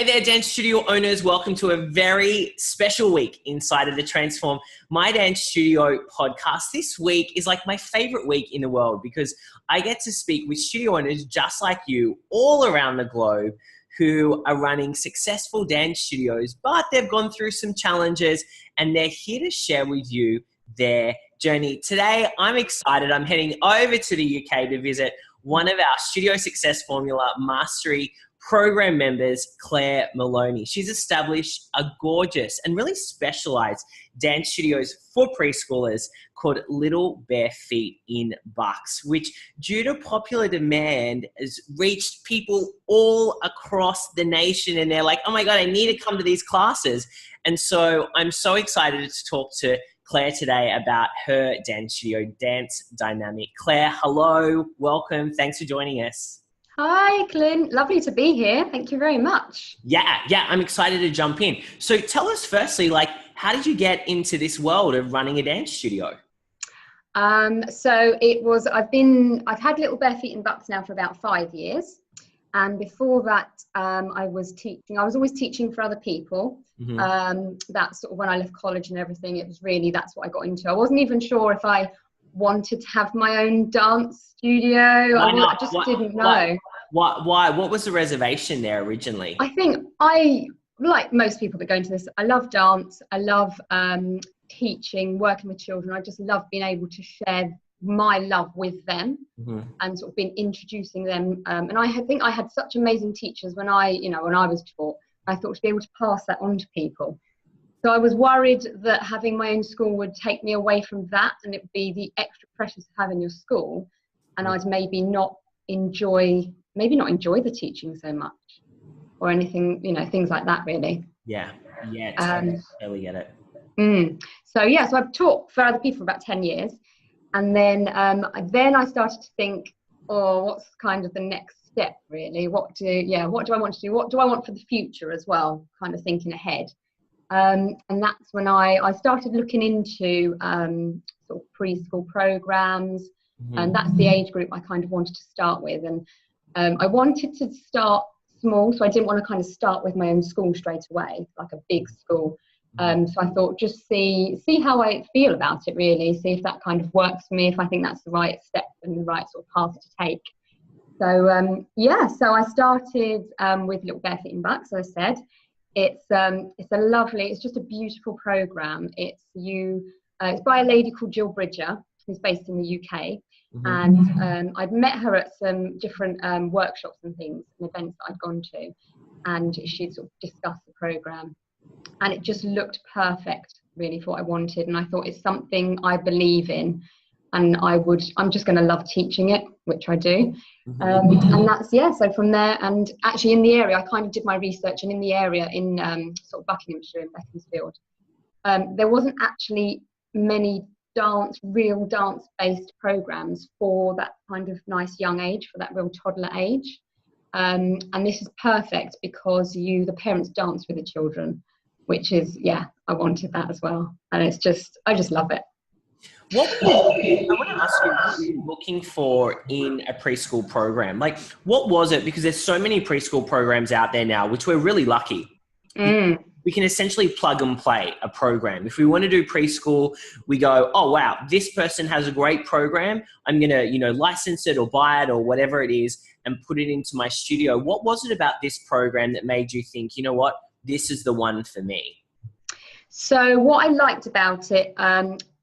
there, dance studio owners. Welcome to a very special week inside of the Transform My Dance Studio podcast. This week is like my favorite week in the world because I get to speak with studio owners just like you all around the globe who are running successful dance studios, but they've gone through some challenges and they're here to share with you their journey. Today, I'm excited. I'm heading over to the UK to visit one of our Studio Success Formula Mastery program members, Clare Maloney. She's established a gorgeous and really specialized dance studios for preschoolers called Little Bare Feet in Bucks, which due to popular demand has reached people all across the nation. And they're like, oh my God, I need to come to these classes. And so I'm so excited to talk to Clare today about her dance studio, Dance Dynamic. Clare, hello, welcome. Thanks for joining us. Hi, Clint. Lovely to be here. Thank you very much. Yeah, I'm excited to jump in. So tell us firstly, how did you get into this world of running a dance studio? So it was, I've had Little Bare Feet in Bucks now for about 5 years. And before that, I was always teaching for other people. Mm-hmm. That's sort of when I left college and everything. It was really, that's what I got into. I wasn't even sure if I wanted to have my own dance studio. I just didn't know. Why? What was the reservation there originally? I think like most people that go into this, I love dance. I love teaching, working with children. I just love being able to share my love with them. Mm-hmm. And sort of been introducing them. And I think I had such amazing teachers when I was taught. I thought to be able to pass that on to people. So I was worried that having my own school would take me away from that, and it would be the extra pressures to have in your school, and I'd maybe not enjoy the teaching so much, or anything, things like that, really. Yeah, totally get it. So I've taught for other people for about 10 years, and then I started to think, what's kind of the next step, really? What do I want to do? What do I want for the future as well? Kind of thinking ahead. And that's when I started looking into sort of preschool programs, and that's the age group I kind of wanted to start with. And I wanted to start small, so I didn't want to kind of start with my own school straight away, like a big school. So I thought just see how I feel about it, really, see if that kind of works for me, if I think that's the right step and the right sort of path to take. So so I started with Little Bare Feet in Bucks, as I said. It's just a beautiful program. It's by a lady called Jill Bridger, who's based in the UK. Mm-hmm. And I'd met her at some different workshops and things and events that I'd gone to, and she'd sort of discussed the program, and it just looked perfect, really, for what I wanted. And I thought, it's something I believe in, and I'm just going to love teaching it, which I do. And that's, so from there, and actually in the area, I kind of did my research, and in the area in sort of Buckinghamshire, in Beaconsfield, there wasn't actually many real dance-based programs for that kind of nice young age, for that real toddler age. And this is perfect because the parents dance with the children, which is, I wanted that as well. And I just love it. I want to ask you, what were you looking for in a preschool program? What was it? Because there's so many preschool programs out there now, which we're really lucky. We can essentially plug and play a program. If we want to do preschool, we go, oh, wow, this person has a great program. I'm going to, license it or buy it or whatever it is and put it into my studio. What was it about this program that made you think, you know what, this is the one for me? So what I liked about it,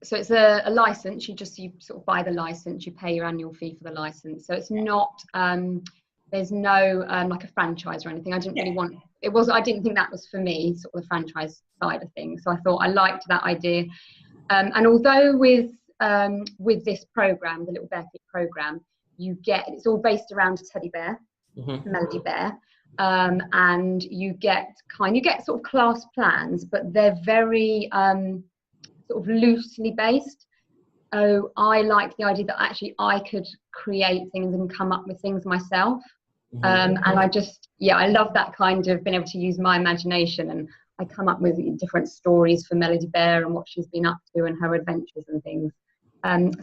so it's a license. You sort of buy the license, you pay your annual fee for the license. So it's not, there's no like a franchise or anything. I didn't really want, I didn't think that was for me, sort of the franchise side of things. So I thought I liked that idea. And although with this program, the Little Bare Feet program, it's all based around a teddy bear, Melody Bear. And you get sort of class plans, but they're very sort of loosely based. Oh, I like the idea that actually I could create things and come up with things myself. And I love that kind of being able to use my imagination, and I come up with different stories for Melody Bear and what she's been up to and her adventures and things.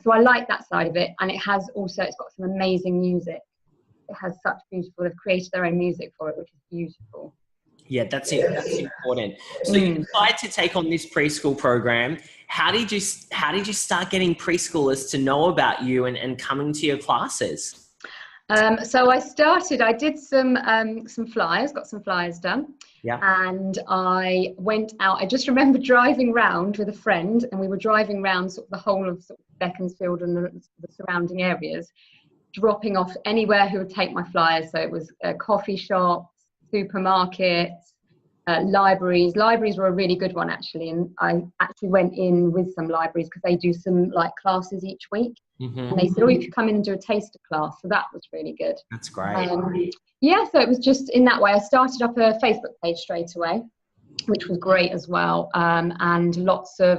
So I like that side of it, and it's got some amazing music. It has such beautiful, they've created their own music for it, which is beautiful. Yeah, that's it. That's important. So you decided to take on this preschool program. How did you start getting preschoolers to know about you and coming to your classes? So I did some flyers, got some flyers done, Yeah. and I went out. I just remember driving round with a friend, and we were driving round sort of the whole of sort of Beaconsfield and the surrounding areas, dropping off anywhere who would take my flyers. So it was coffee shops, supermarkets, libraries. Libraries were a really good one, actually, and I actually went in with some libraries because they do some like classes each week. And they said, oh, you could come in and do a taster class. So that was really good. That's great. Yeah, so it was just in that way. I started up a Facebook page straight away, which was great as well. And I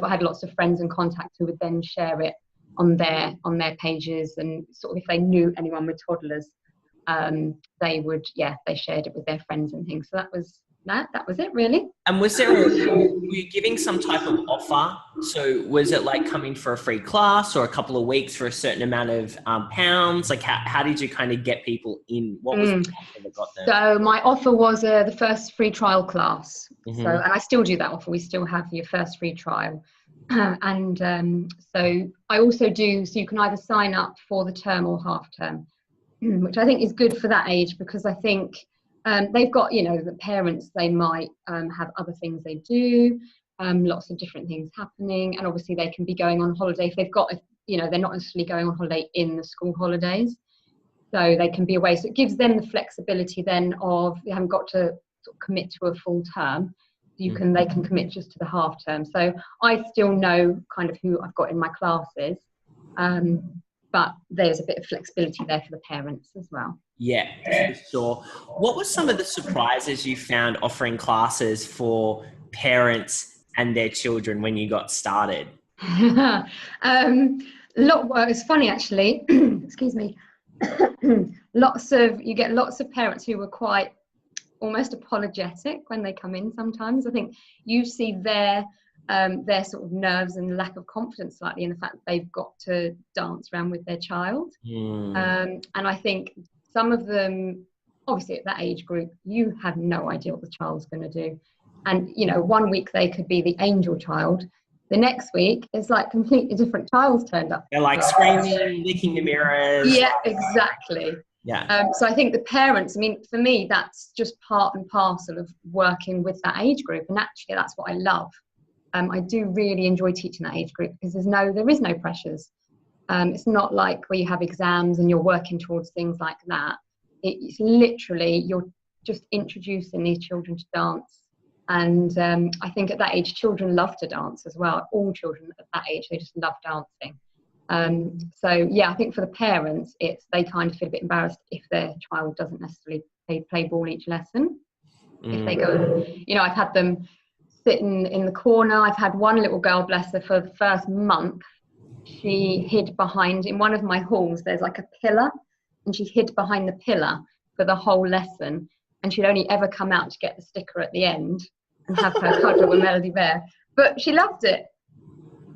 had lots of friends and contacts who would then share it on their pages, and sort of if they knew anyone with toddlers, they shared it with their friends and things. So that was it really. And were you giving some type of offer? So was it like coming for a free class or a couple of weeks for a certain amount of pounds? Like how did you kind of get people in? What was the offer that got them? So my offer was the first free trial class. So, and I still do that offer. We still have your first free trial. And so I also do, so you can either sign up for the term or half term, which I think is good for that age, because I think they've got, the parents, they might have other things they do, lots of different things happening. And obviously they can be going on holiday if they've got, they're not necessarily going on holiday in the school holidays. So they can be away. So it gives them the flexibility then of, they haven't got to sort of commit to a full term. They can commit just to the half term. So I still know kind of who I've got in my classes. But there's a bit of flexibility there for the parents as well. Yeah, for sure. What were some of the surprises you found offering classes for parents and their children when you got started? It's funny actually. Excuse me. You get lots of parents who were quite almost apologetic when they come in sometimes. I think you see their sort of nerves and lack of confidence slightly in the fact that they've got to dance around with their child. And I think some of them, obviously at that age group, you have no idea what the child's going to do. And, 1 week they could be the angel child. The next week, it's like completely different child's turned up. They're like screaming, licking the mirrors. Yeah, exactly. Yeah. So I think the parents, for me, that's just part and parcel of working with that age group. And actually, that's what I love. I do really enjoy teaching that age group because there is no pressures. It's not like where you have exams and you're working towards things like that. It's literally, you're just introducing these children to dance. And I think at that age, children love to dance as well. All children at that age, they just love dancing. So yeah, I think for the parents, they kind of feel a bit embarrassed if their child doesn't necessarily play ball each lesson. If they go, I've had them sitting in the corner. I've had one little girl, bless her, for the first month. She hid behind, in one of my halls, there's like a pillar, and she hid behind the pillar for the whole lesson. And she'd only ever come out to get the sticker at the end and have her cuddle with Melody Bear. But she loved it.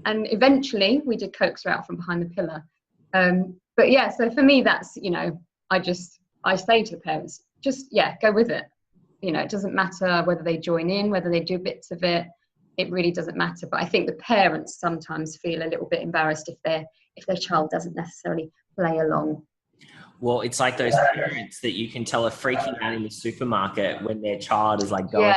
And eventually we did coax her out from behind the pillar. But yeah, so for me, that's, I say to the parents, just, go with it. It doesn't matter whether they join in, whether they do bits of it. It really doesn't matter. But I think the parents sometimes feel a little bit embarrassed if their child doesn't necessarily play along. Well, it's like those parents that you can tell are freaking out in the supermarket when their child is like going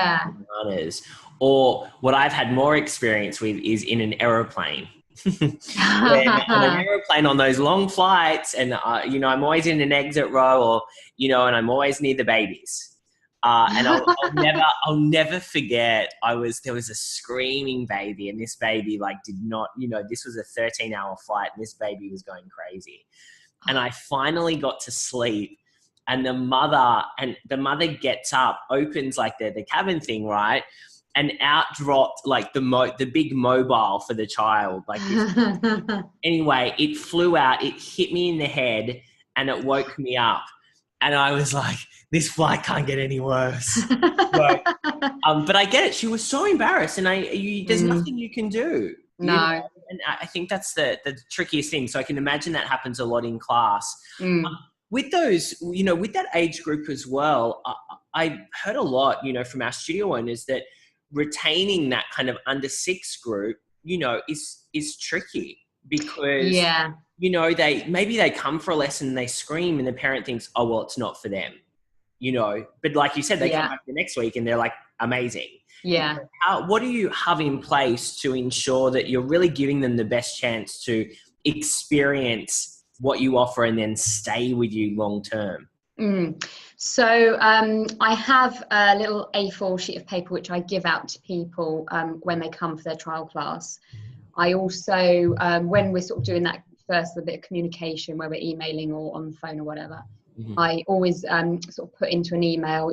bananas. Or what I've had more experience with is in an aeroplane. On an aeroplane on those long flights, and I'm always in an exit row, or and I'm always near the babies. And I'll never forget. There was a screaming baby, and this baby did not. This was a 13-hour flight, and this baby was going crazy. And I finally got to sleep, and the mother gets up, opens the cabin thing, right? And out dropped the big mobile for the child. Anyway, it flew out, it hit me in the head, and it woke me up. And I was like, this flight can't get any worse. But I get it. She was so embarrassed, and there's nothing you can do. No. And I think that's the trickiest thing. So I can imagine that happens a lot in class. with those, with that age group as well, I heard a lot, from our studio owners that retaining that kind of under 6 group, is tricky because, Yeah. they come for a lesson and they scream and the parent thinks, oh, well, it's not for them, but like you said, they come back the next week and they're like amazing. Yeah. What do you have in place to ensure that you're really giving them the best chance to experience what you offer and then stay with you long term? So I have a little A4 sheet of paper which I give out to people when they come for their trial class. I also, when we're sort of doing that first a bit of communication where we're emailing or on the phone or whatever, I always sort of put into an email,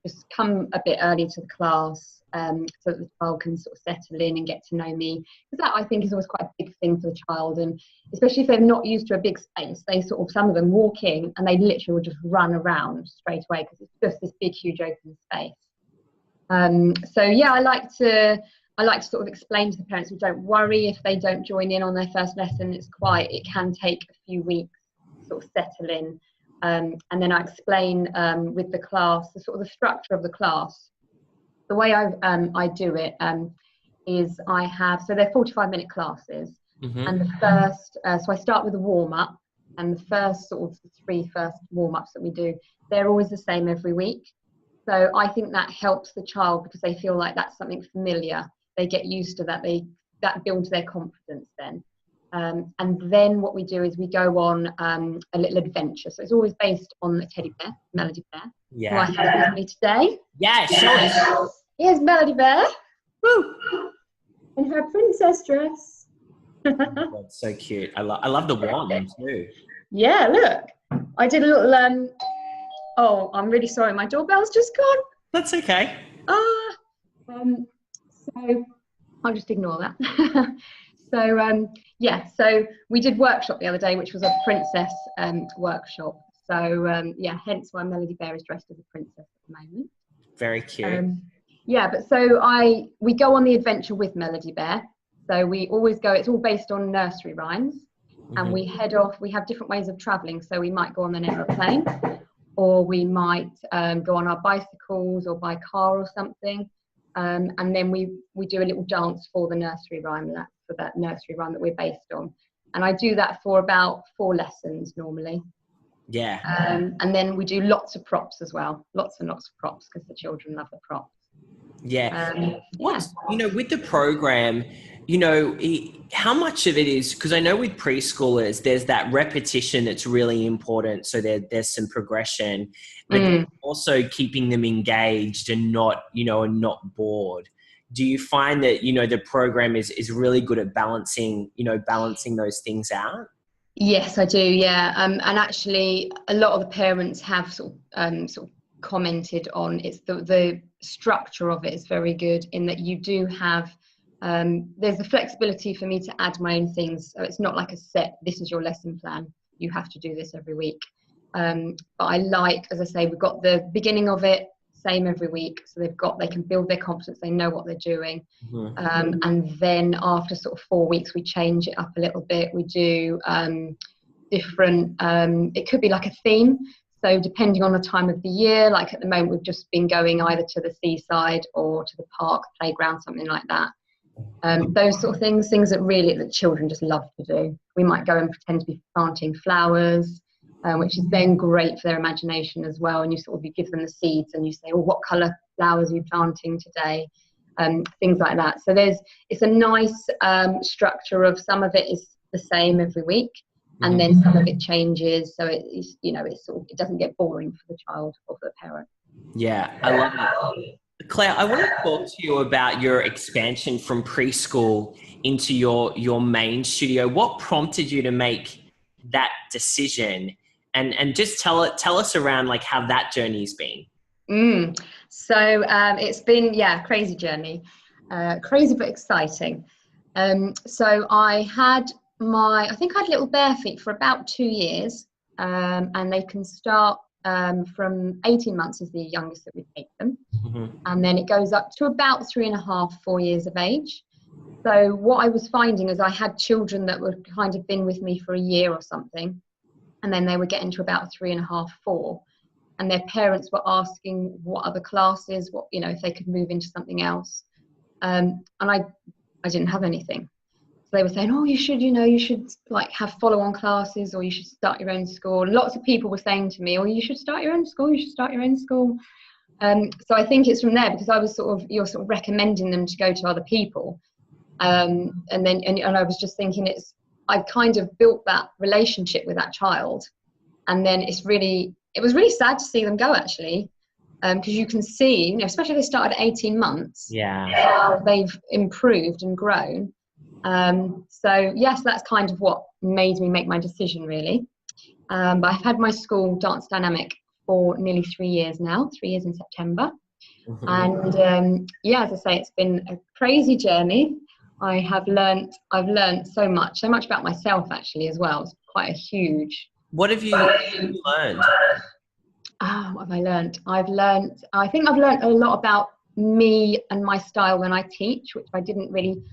just come a bit early to the class so that the child can sort of settle in and get to know me. Because that, I think, is always quite a big thing for the child. And especially if they're not used to a big space, some of them walk in and they literally will just run around straight away because it's just this big, huge open space. So yeah, I like to sort of explain to the parents, don't worry if they don't join in on their first lesson. It can take a few weeks to sort of settle in. And then I explain with the class, the sort of the structure of the class. The way I do it is so they're 45-minute classes. And the first, so I start with a warm-up, and the first sort of 3 first warm-ups that we do, they're always the same every week. So I think that helps the child because they feel like that's something familiar. They get used to that. That builds their confidence then. And then what we do is we go on a little adventure. So it's always based on the teddy bear, Melody Bear, who I have with me today. Yeah, sure. Here's Melody Bear. Woo! In her princess dress. That's so cute. I love the wand too. Yeah, look. I did a little, oh, I'm really sorry. My doorbell's just gone. That's okay. So I'll just ignore that. So we did workshop the other day, which was a princess workshop. So hence why Melody Bear is dressed as a princess at the moment. Very cute. We go on the adventure with Melody Bear. So we always go, it's all based on nursery rhymes, and we head off. We have different ways of traveling. So we might go on an aeroplane, or we might go on our bicycles or by car or something. And then we do a little dance for the nursery rhyme, for that nursery rhyme that we're based on. And I do that for about 4 lessons normally. Yeah. And then we do lots of props as well. Lots and lots of props because the children love the props. Yeah. With the program, how much of it is, because I know with preschoolers, there's that repetition that's really important. So there's some progression, but also keeping them engaged and not bored. Do you find that, the program is really good at balancing those things out? Yes, I do. Yeah. And actually a lot of the parents have sort of commented on it's the structure of it is very good in that you do have there's the flexibility for me to add my own things, so it's not like a set, this is your lesson plan, you have to do this every week. But I like, as I say, we've got the beginning of it same every week, so they can build their confidence, they know what they're doing. And then after sort of 4 weeks we change it up a little bit. We do different it could be like a theme. So depending on the time of the year, like at the moment, we've just been going either to the seaside or to the park, playground, something like that. Those sort of things that really the children just love to do. We might go and pretend to be planting flowers, which is then great for their imagination as well. And you give them the seeds and you say, oh, what colour flowers are you planting today? Things like that. So it's a nice structure of, some of it is the same every week. And then some of it changes, so it doesn't get boring for the child or for the parent. Yeah, I love it. Claire, I want to talk to you about your expansion from preschool into your main studio. What prompted you to make that decision? And just tell us around like how that journey's been. So it's been, crazy journey, crazy but exciting. So I had little bare feet for about 2 years, and they can start from 18 months is the youngest that we take them, and then it goes up to about 3.5, 4 years of age. So what I was finding is I had children that were kind of been with me for a year or something, And then they were getting to about 3.5, 4. And their parents were asking what other classes, what, you know, if they could move into something else. And I didn't have anything. So they were saying, oh, you should like have follow-on classes, or you should start your own school. And lots of people were saying to me, oh, you should start your own school, So I think it's from there, because you're sort of recommending them to go to other people. And I was just thinking, I kind of built that relationship with that child. And then it was really sad to see them go, actually, because you can see, you know, especially if they started at 18 months, how they've improved and grown. So yes, that's kind of what made me make my decision, really. But I've had my school Dance Dynamic for nearly 3 years now, 3 years in September. And as I say, it's been a crazy journey. I've learned so much about myself, actually, as well. It's quite a huge. What have you learned? What have I learned? I think I've learned a lot about me and my style when I teach, which I didn't really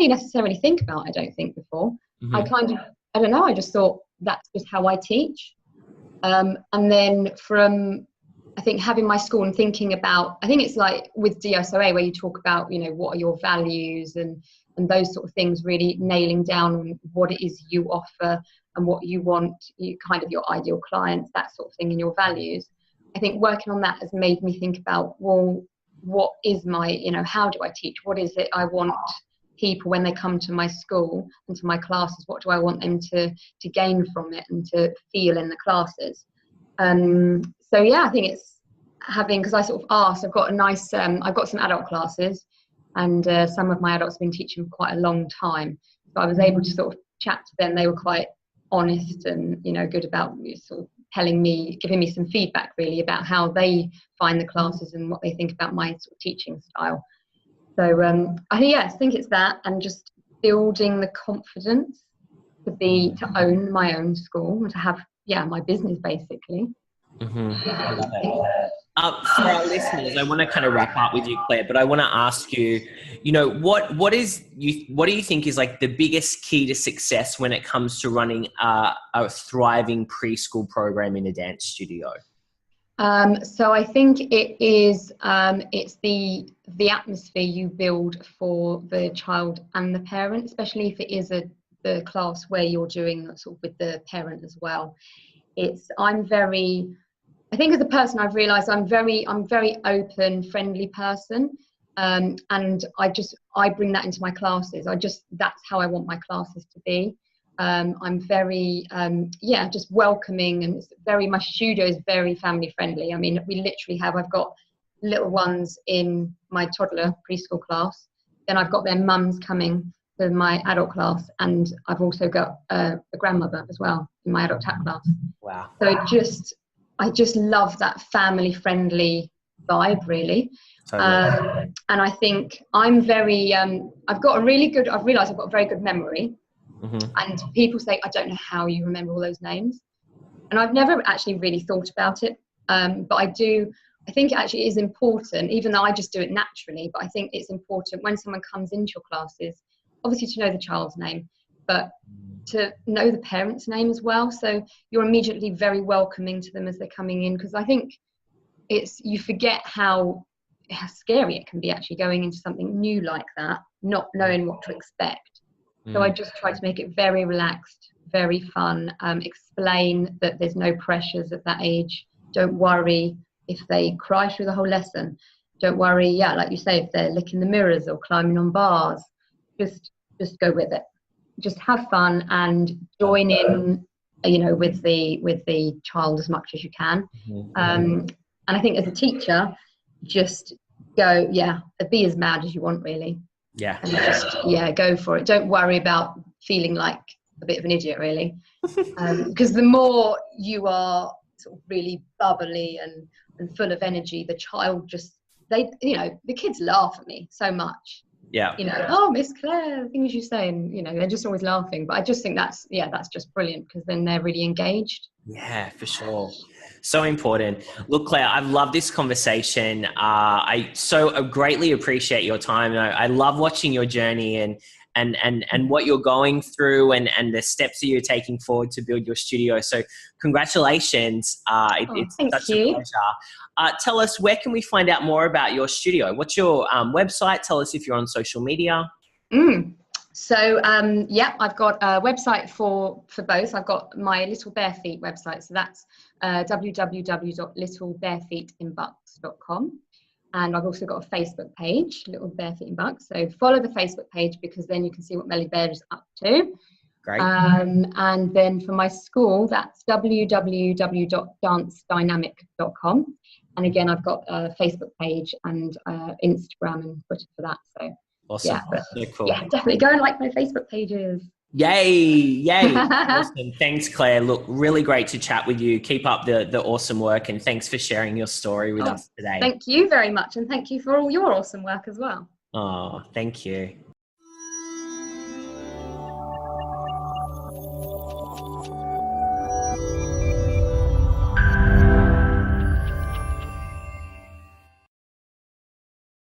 necessarily think about, I don't think, before. I don't know, I just thought that's just how I teach. And then from, I think, having my school and thinking about, I think it's like with DSOA, where you talk about, you know, what are your values and those sort of things, really nailing down on what it is you offer and what you want, kind of your ideal clients, that sort of thing, and your values. I think working on that has made me think about, well, what is my, you know, how do I teach? What is it I want people, when they come to my school and to my classes, what do I want them to gain from it and to feel in the classes? So yeah, I think it's having, because I sort of asked, I've got some adult classes, and some of my adults have been teaching for quite a long time. So I was able to sort of chat to them. They were quite honest and, you know, good about sort of giving me some feedback, really, about how they find the classes and what they think about my sort of teaching style. So I think it's that, and just building the confidence to own my own school and to have my business, basically. I love it. For our listeners, I want to kind of wrap up with you, Claire, but I want to ask you, you know, what do you think is like the biggest key to success when it comes to running a thriving preschool program in a dance studio? So I think it is, it's the atmosphere you build for the child and the parent, especially if it is the class where you're doing sort of with the parent as well. I think as a person, I've realised I'm very open, friendly person, and I bring that into my classes. That's how I want my classes to be. I'm very just welcoming, and my studio is very family friendly. I mean, I've got little ones in my toddler preschool class, then I've got their mums coming to my adult class, and I've also got a grandmother as well in my adult tap class. Wow. So I just love that family friendly vibe, really. Totally. And I think I'm very, I've realised I've got a very good memory. And people say, I don't know how you remember all those names. And I've never actually really thought about it. But I think it actually is important, even though I just do it naturally, but I think it's important when someone comes into your classes, obviously to know the child's name, but to know the parent's name as well. So you're immediately very welcoming to them as they're coming in, because I think you forget how scary it can be actually going into something new like that, not knowing what to expect. So I just try to make it very relaxed, very fun, explain that there's no pressures at that age. Don't worry if they cry through the whole lesson. Don't worry, like you say, if they're licking the mirrors or climbing on bars. Just go with it. Just have fun and join in, you know, with the child as much as you can. And I think as a teacher, just go, be as mad as you want, really. Yeah. And just, go for it. Don't worry about feeling like a bit of an idiot, really. Because the more you are sort of really bubbly and full of energy, the child the kids laugh at me so much. Yeah. You know, oh, Miss Claire, the things you say, and, you know, they're just always laughing. But I just think that's just brilliant, because then they're really engaged. Yeah, for sure. So important. Look, Claire, I've loved this conversation. I so greatly appreciate your time. I love watching your journey and and what you're going through and the steps that you're taking forward to build your studio. So congratulations. It's such a pleasure. Tell us, where can we find out more about your studio? What's your website? Tell us if you're on social media. So, I've got a website for both. I've got my Little Bare Feet website. So that's www.littlebarefeetinbucks.com. And I've also got a Facebook page, Little Bare Feet in Bucks. So follow the Facebook page, because then you can see what Melly Bear is up to. Great. And then for my school, that's www.dancedynamic.com. And again, I've got a Facebook page and Instagram and Twitter for that. So awesome. So cool. Yeah, definitely go and like my Facebook pages. Yay. Awesome. Thanks, Claire. Look, really great to chat with you. Keep up the awesome work, and thanks for sharing your story with us today. Thank you very much, and thank you for all your awesome work as well. Oh, thank you.